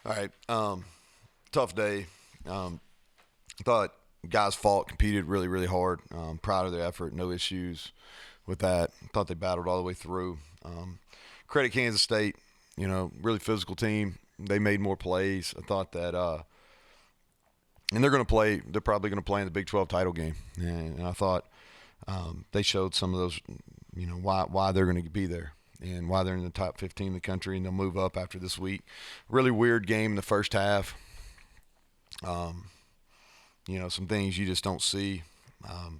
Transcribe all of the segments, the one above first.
All right. Tough day. Thought guys fought, competed really, really hard. Proud of their effort. No issues with that. Thought they battled all the way through. Credit Kansas State. Really physical team. They made more plays. I thought that, and they're going to play. They're probably going to play in the Big 12 title game. And I thought they showed some of those. Why they're going to be there. And why they're in the top 15 in the country, and they'll move up after this week. Really weird game in the first half. Some things you just don't see. I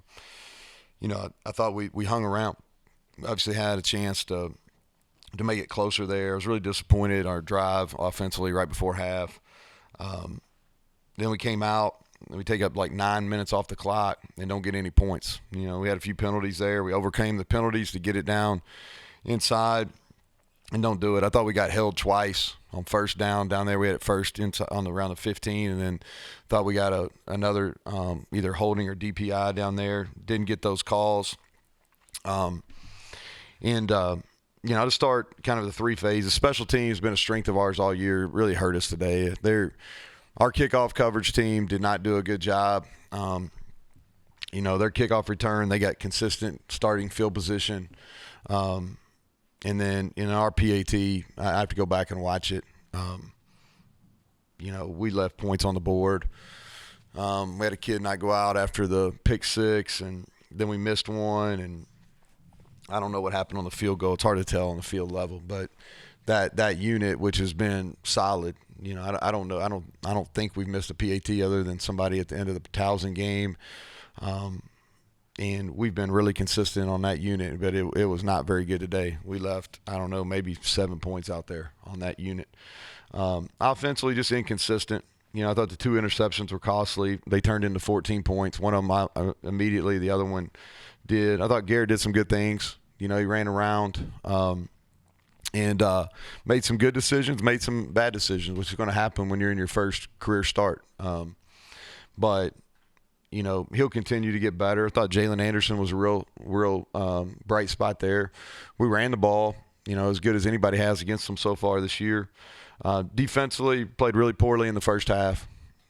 thought we hung around. Obviously had a chance to make it closer there. I was really disappointed our drive offensively right before half. Then we came out, and we take up like 9 minutes off the clock and don't get any points. We had a few penalties there. We overcame the penalties to get it down inside and don't do it. I thought we got held twice on first down there. We had it first inside around the 15, and then thought we got another either holding or DPI down there. Didn't get those calls. To start kind of the three phases, special teams has been a strength of ours all year. Really hurt us today. Our kickoff coverage team did not do a good job. Their kickoff return, they got consistent starting field position. And then in our PAT, I have to go back and watch it. We left points on the board. We had a kid not go out after the pick six, and then we missed one. And I don't know what happened on the field goal. It's hard to tell on the field level, but that unit, which has been solid, I don't know. I don't think we've missed a PAT other than somebody at the end of the Towson game. And we've been really consistent on that unit, but it was not very good today. We left, maybe 7 points out there on that unit. Offensively, just inconsistent. I thought the two interceptions were costly. They turned into 14 points. One of them immediately, the other one did. I thought Garrett did some good things. He ran around and made some good decisions, made some bad decisions, which is going to happen when you're in your first career start. But he'll continue to get better. I thought Jalen Anderson was a real bright spot there. We ran the ball, as good as anybody has against them so far this year. Defensively, played really poorly in the first half,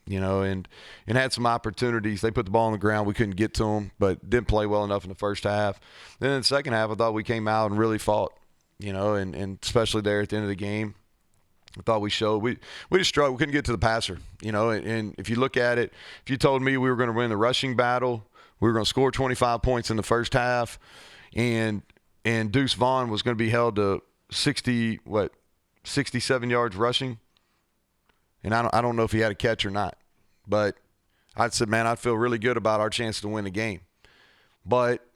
and had some opportunities. They put the ball on the ground. We couldn't get to them, but didn't play well enough in the first half. Then in the second half, I thought we came out and really fought, and especially there at the end of the game. I thought we showed we just struggled. We couldn't get to the passer, and if you look at it, if you told me we were going to win the rushing battle, we were going to score 25 points in the first half, and Deuce Vaughn was going to be held to 67 yards rushing, and I don't know if he had a catch or not, but I said, man, I feel really good about our chance to win the game. But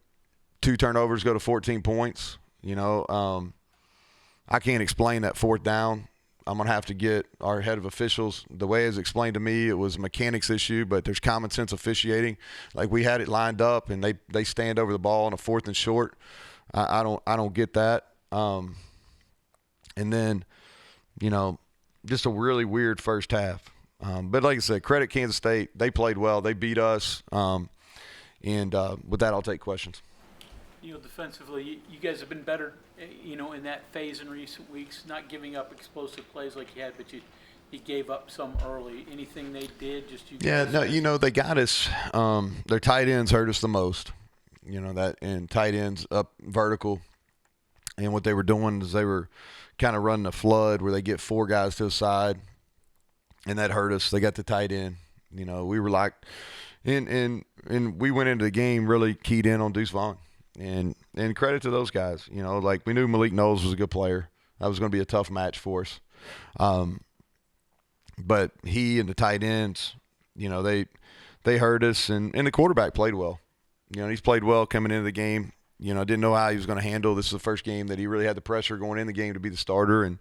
2 turnovers go to 14 points. I can't explain that fourth down. I'm going to have to get our head of officials. The way it was explained to me, it was a mechanics issue, but there's common sense officiating. Like we had it lined up, and they stand over the ball on a 4th and short. I don't get that. And then, just a really weird first half. But like I said, credit Kansas State. They played well. They beat us. And with that, I'll take questions. Defensively, you guys have been better, in that phase in recent weeks, not giving up explosive plays like you had, but you gave up some early. Anything they did, just you guys? Yeah, no, they got us. Their tight ends hurt us the most, and tight ends up vertical. And what they were doing is they were kind of running a flood where they get 4 guys to the side, and that hurt us. They got the tight end. We were like, and we went into the game really keyed in on Deuce Vaughn. And credit to those guys. Like we knew Malik Knowles was a good player. That was going to be a tough match for us. But he and the tight ends, they hurt us. And the quarterback played well. He's played well coming into the game. Didn't know how he was going to handle. This is the first game that he really had the pressure going in the game to be the starter. And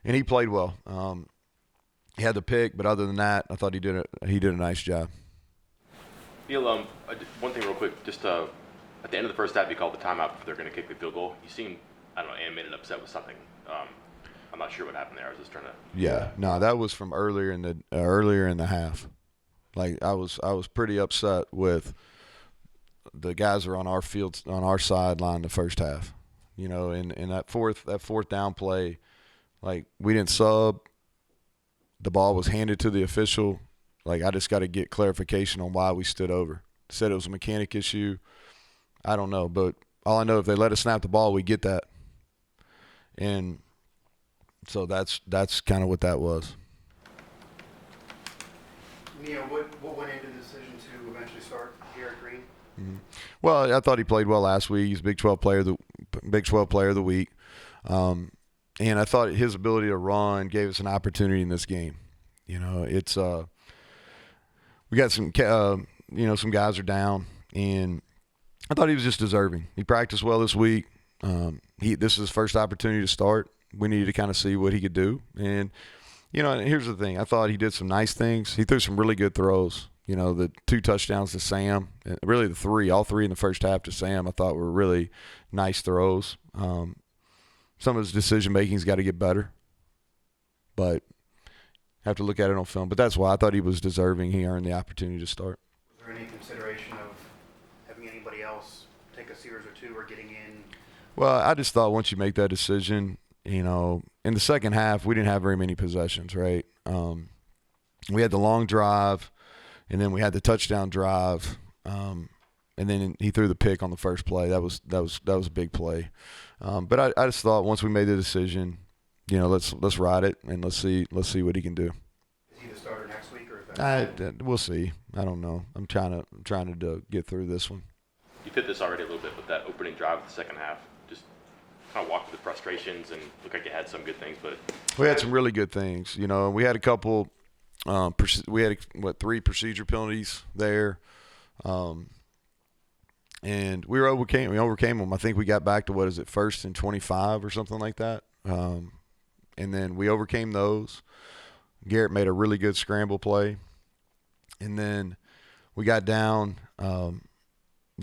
he played well. He had the pick, but other than that, I thought he did a nice job. Neal, one thing real quick, just at the end of the first half, you called the timeout before they're going to kick the field goal. You seemed, animated, upset with something. I'm not sure what happened there. I was just trying to. Yeah, no, that was from earlier in the half. Like I was pretty upset with the guys who were on our field on our sideline the first half. And that fourth down play, like we didn't sub. the ball was handed to the official, like, I just got to get clarification on why we stood over. Said it was a mechanic issue. I don't know, but all I know, if they let us snap the ball, we get that. And so that's kind of what that was. Neal, what went into the decision to eventually start Garrett Green? Mm-hmm. Well, I thought he played well last week. He's Big 12 player of the week. And I thought his ability to run gave us an opportunity in this game. You know, it's we got some some guys are down, and I thought he was just deserving. He practiced well this week. This is his first opportunity to start. We needed to kind of see what he could do. And, here's the thing. I thought he did some nice things. He threw some really good throws. The 2 touchdowns to Sam, really all three in the first half to Sam, I thought were really nice throws. Some of his decision-making's got to get better, but have to look at it on film. But that's why I thought he was deserving. He earned the opportunity to start. Was there any consideration of having anybody else take a series or two or getting in? Well, I just thought once you make that decision, in the second half, we didn't have very many possessions, right? We had the long drive, and then we had the touchdown drive, and then he threw the pick on the first play. That was a big play. But I just thought once we made the decision, let's ride it and let's see what he can do. Is he the starter next week, or is that? We'll see. I don't know. I'm trying to get through this one. You hit this already a little bit with that opening drive of the second half. Just kind of walk through the frustrations and look like you had some good things, but we had some really good things. We had a couple. We had 3 procedure penalties there, and we overcame them. I think we got back to 1st and 25 or something like that, and then we overcame those. Garrett made a really good scramble play, and then we got down.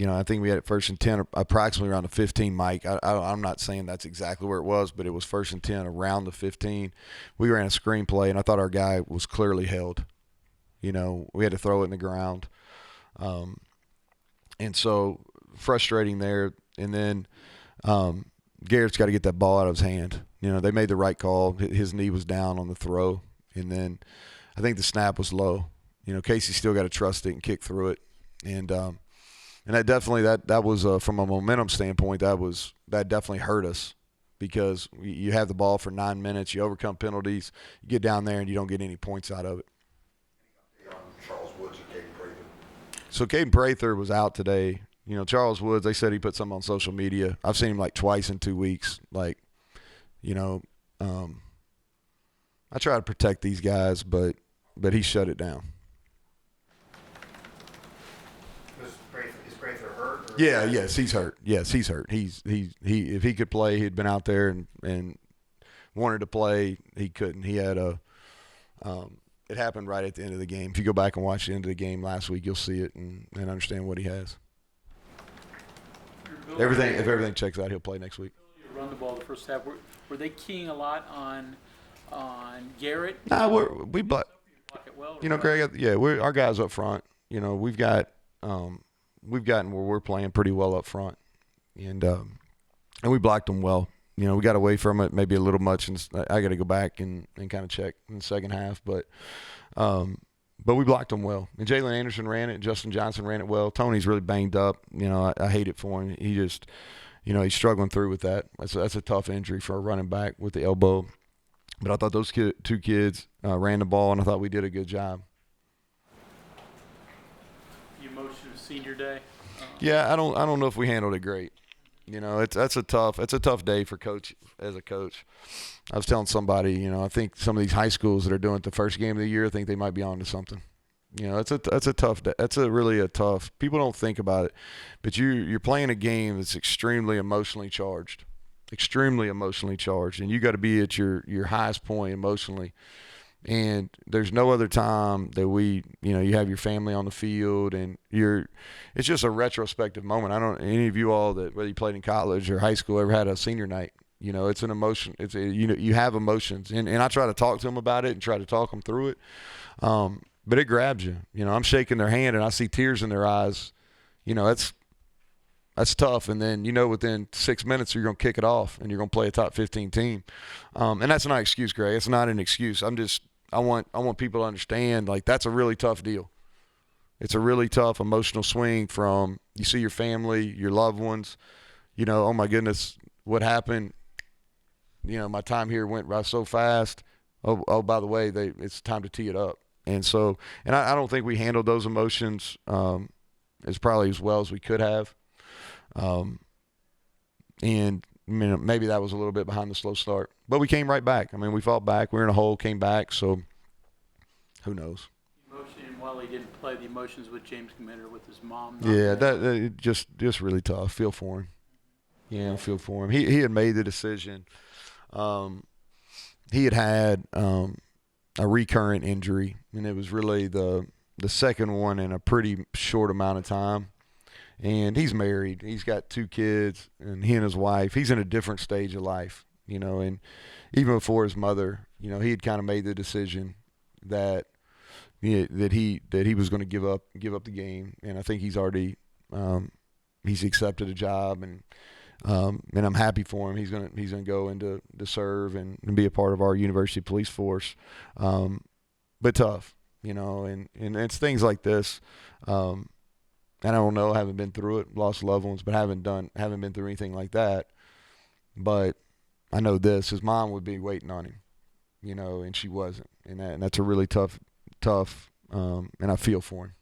I think we had it 1st and 10, approximately around the 15, Mike. I'm not saying that's exactly where it was, but it was 1st and 10 around the 15. We ran a screen play, and I thought our guy was clearly held. We had to throw it in the ground. And so frustrating there. And then Garrett's got to get that ball out of his hand. They made the right call. His knee was down on the throw. And then I think the snap was low. Casey still got to trust it and kick through it. And that definitely that was from a momentum standpoint, that definitely hurt us, because you have the ball for 9 minutes, you overcome penalties, you get down there and you don't get any points out of it. Charles Woods or Caden Prather? So Caden Prather was out today. Charles Woods, they said he put something on social media. I've seen him like twice in 2 weeks. I try to protect these guys, but he shut it down. Is Prather hurt? Yes, he's hurt. Yes, he's hurt. He if he could play, he'd been out there and wanted to play. He couldn't. He had it happened right at the end of the game. If you go back and watch the end of the game last week, you'll see it and understand what he has. If everything checks out, he'll play next week. You run the ball the first half. Were they keying a lot on Garrett? Nah, Greg. Our guys up front. We've gotten where we're playing pretty well up front, and we blocked them well. We got away from it maybe a little much, and I got to go back and kind of check in the second half, but we blocked them well. And Jalen Anderson ran it, Justin Johnson ran it well. Tony's really banged up. I hate it for him. He just, he's struggling through with that. That's a tough injury for a running back with the elbow. But I thought those 2 kids ran the ball, and I thought we did a good job. You motioned senior day. Yeah, I don't know if we handled it great. It's a tough day for as a coach. I was telling somebody, I think some of these high schools that are doing it the first game of the year, I think they might be on to something. That's a tough day. That's really a tough. People don't think about it, but you're playing a game that's extremely emotionally charged, and you got to be at your highest point emotionally. And there's no other time that you have your family on the field, and it's just a retrospective moment. I don't any of you all that whether you played in college or high school ever had a senior night. It's an emotion. You have emotions, and I try to talk to them about it and try to talk them through it. But it grabs you. I'm shaking their hand and I see tears in their eyes. That's tough. And then, within 6 minutes, you're going to kick it off and you're going to play a top 15 team. And that's not an excuse, Greg. It's not an excuse. I'm just, I want people to understand, like, that's a really tough deal. It's a really tough emotional swing from you see your family, your loved ones, oh my goodness, what happened? My time here went by so fast. Oh, by the way, it's time to tee it up. And so, I don't think we handled those emotions as probably as well as we could have. And maybe that was a little bit behind the slow start, but we came right back. We fought back. We were in a hole, came back. So who knows? Emotion, while he didn't play, the emotions with James Commander, with his mom. Yeah, that just really tough. Feel for him. Yeah, feel for him. He had made the decision. He had a recurrent injury, and it was really the second one in a pretty short amount of time. And he's married. He's got 2 kids, and he and his wife. He's in a different stage of life, And even before his mother, he had kind of made the decision that that he was going to give up the game. And I think he's already he's accepted a job, and I'm happy for him. He's gonna go into to serve and be a part of our university police force. But tough, and it's things like this. And I don't know, haven't been through it, lost loved ones, but haven't been through anything like that. But I know this: his mom would be waiting on him, and she wasn't, and that's a really tough. And I feel for him.